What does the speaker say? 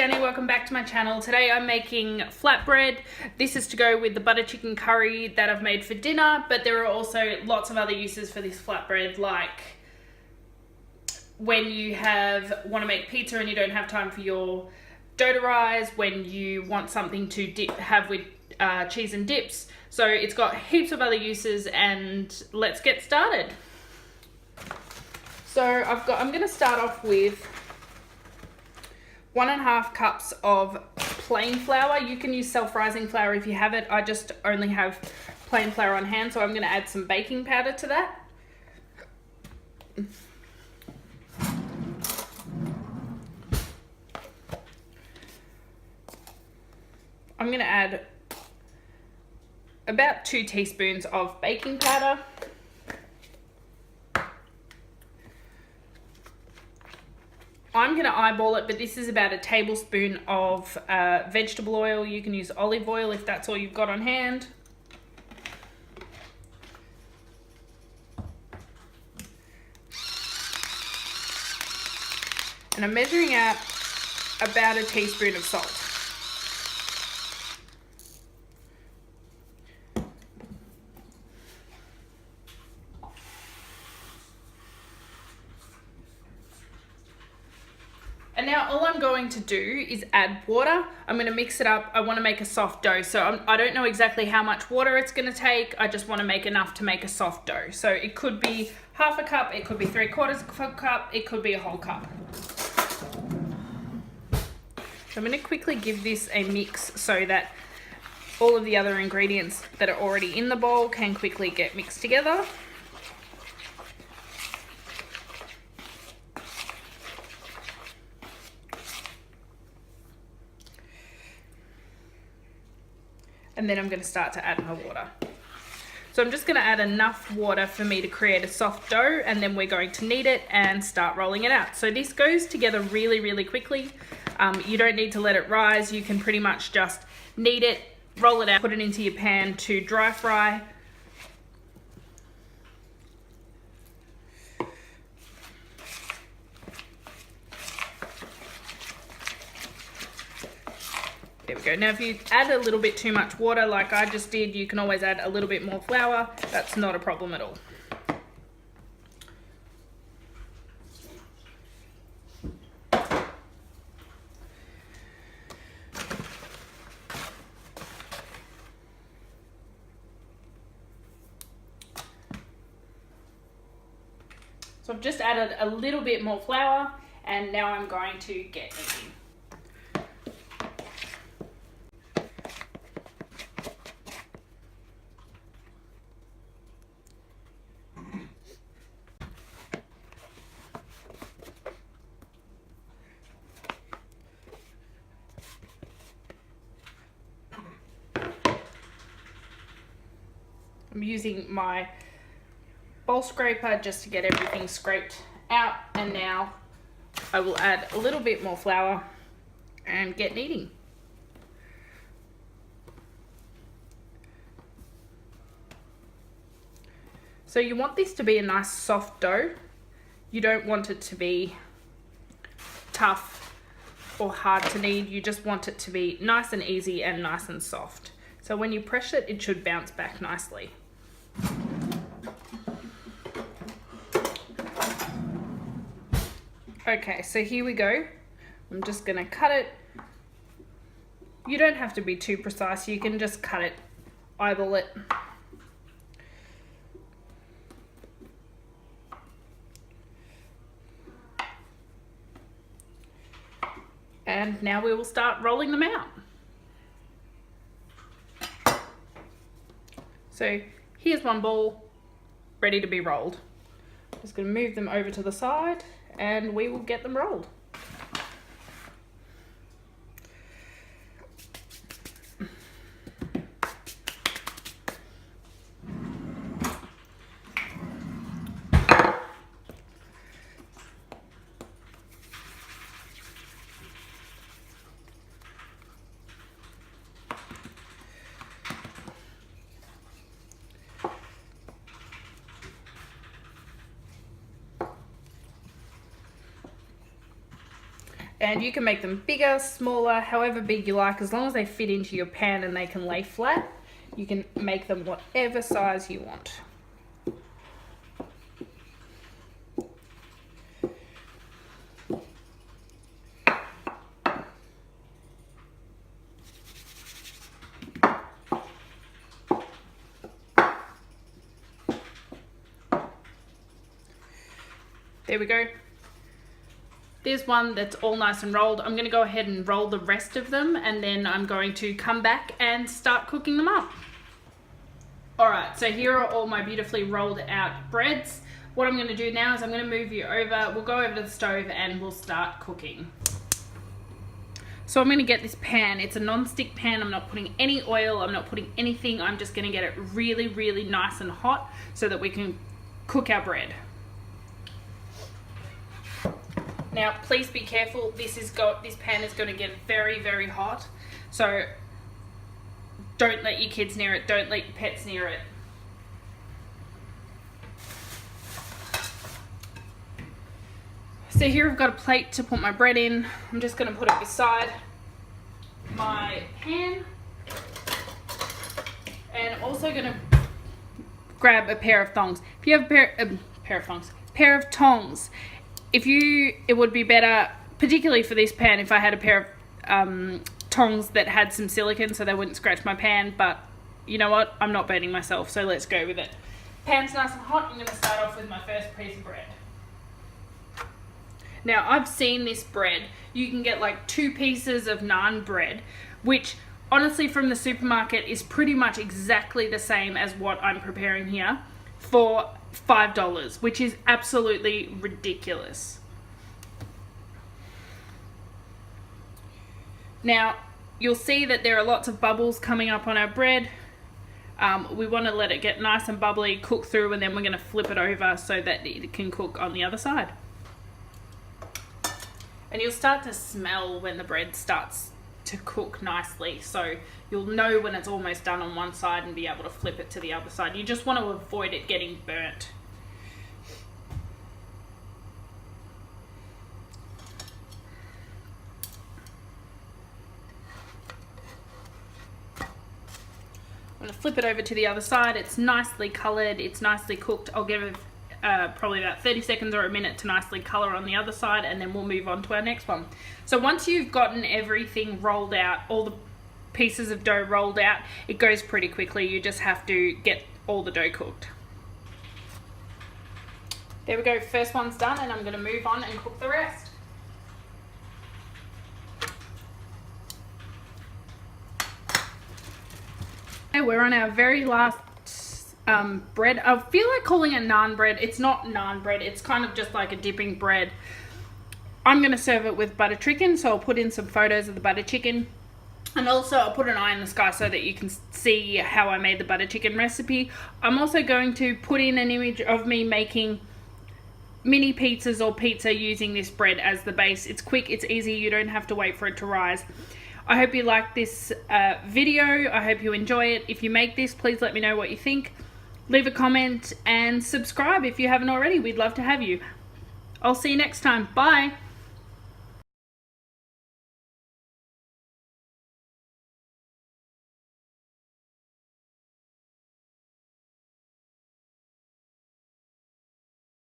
Jenny, welcome back to my channel. Today I'm making flatbread. This is to go with the butter chicken curry that I've made for dinner, but there are also lots of other uses for this flatbread, like when you want to make pizza and you don't have time for your dough to rise, when you want something to have with cheese and dips. So it's got heaps of other uses, and let's get started. So I'm going to start off with 1.5 cups of plain flour. You can use self-rising flour if you have it. I just only have plain flour on hand, so I'm going to add some baking powder to that. I'm going to add about 2 teaspoons of baking powder. I'm going to eyeball it, but this is about a tablespoon of vegetable oil. You can use olive oil if that's all you've got on hand. And I'm measuring out about a teaspoon of salt. And now all I'm going to do is add water. I'm going to mix it up. I want to make a soft dough. So I don't know exactly how much water it's going to take. I just want to make enough to make a soft dough. So it could be half a cup, it could be 3/4 of a cup, it could be a whole cup. So I'm going to quickly give this a mix so that all of the other ingredients that are already in the bowl can quickly get mixed together. And then I'm going to start to add my water. So I'm just going to add enough water for me to create a soft dough, and then we're going to knead it and start rolling it out. So this goes together really, really quickly. You don't need to let it rise. You can pretty much just knead it, roll it out, put it into your pan to dry fry. There we go. Now if you add a little bit too much water like I just did, you can always add a little bit more flour. That's not a problem at all. So I've just added a little bit more flour, and now I'm going to get kneading. I'm using my bowl scraper just to get everything scraped out, and now I will add a little bit more flour and get kneading. So you want this to be a nice soft dough. You don't want it to be tough or hard to knead. You just want it to be nice and easy and nice and soft. So when you press it, it should bounce back nicely. Okay, so here we go. I'm just going to cut it. You don't have to be too precise. You can just cut it, eyeball it. And now we will start rolling them out. So here's one ball ready to be rolled. Just going to move them over to the side, and we will get them rolled. And you can make them bigger, smaller, however big you like, as long as they fit into your pan and they can lay flat. You can make them whatever size you want. There we go. There's one that's all nice and rolled. I'm going to go ahead and roll the rest of them, and then I'm going to come back and start cooking them up. Alright, so here are all my beautifully rolled out breads. What I'm going to do now is I'm going to move you over. We'll go over to the stove and we'll start cooking. So I'm going to get this pan. It's a non-stick pan. I'm not putting any oil. I'm not putting anything. I'm just going to get it really, really nice and hot so that we can cook our bread. Now, please be careful. This pan is going to get very, very hot. So don't let your kids near it. Don't let your pets near it. So here I've got a plate to put my bread in. I'm just going to put it beside my pan. And I'm also going to grab a pair of thongs. If you have a pair of tongs. It would be better, particularly for this pan, if I had a pair of tongs that had some silicone so they wouldn't scratch my pan, but you know what? I'm not burning myself, so let's go with it. Pan's nice and hot. I'm going to start off with my first piece of bread. Now, I've seen this bread. You can get like 2 pieces of naan bread, which honestly from the supermarket is pretty much exactly the same as what I'm preparing here, for $5, which is absolutely ridiculous. Now, you'll see that there are lots of bubbles coming up on our bread. We want to let it get nice and bubbly, cook through, and then we're going to flip it over so that it can cook on the other side. And you'll start to smell when the bread starts to cook nicely, so you'll know when it's almost done on one side and be able to flip it to the other side. You just want to avoid it getting burnt. I'm going to flip it over to the other side. It's nicely coloured, it's nicely cooked. I'll give it probably about 30 seconds or a minute to nicely colour on the other side, and then we'll move on to our next one. So once you've gotten everything rolled out, all the pieces of dough rolled out, it goes pretty quickly. You just have to get all the dough cooked. There we go, first one's done, and I'm going to move on and cook the rest. Okay, we're on our very last bread. I feel like calling it naan bread. It's not naan bread, it's kind of just like a dipping bread. I'm going to serve it with butter chicken, so I'll put in some photos of the butter chicken, and also I'll put an eye in the sky so that you can see how I made the butter chicken recipe. I'm also going to put in an image of me making mini pizzas or pizza using this bread as the base. It's quick, it's easy, you don't have to wait for it to rise. I hope you like this video. I hope you enjoy it. If you make this, please let me know what you think. Leave a comment and subscribe if you haven't already. We'd love to have you. I'll see you next time. Bye.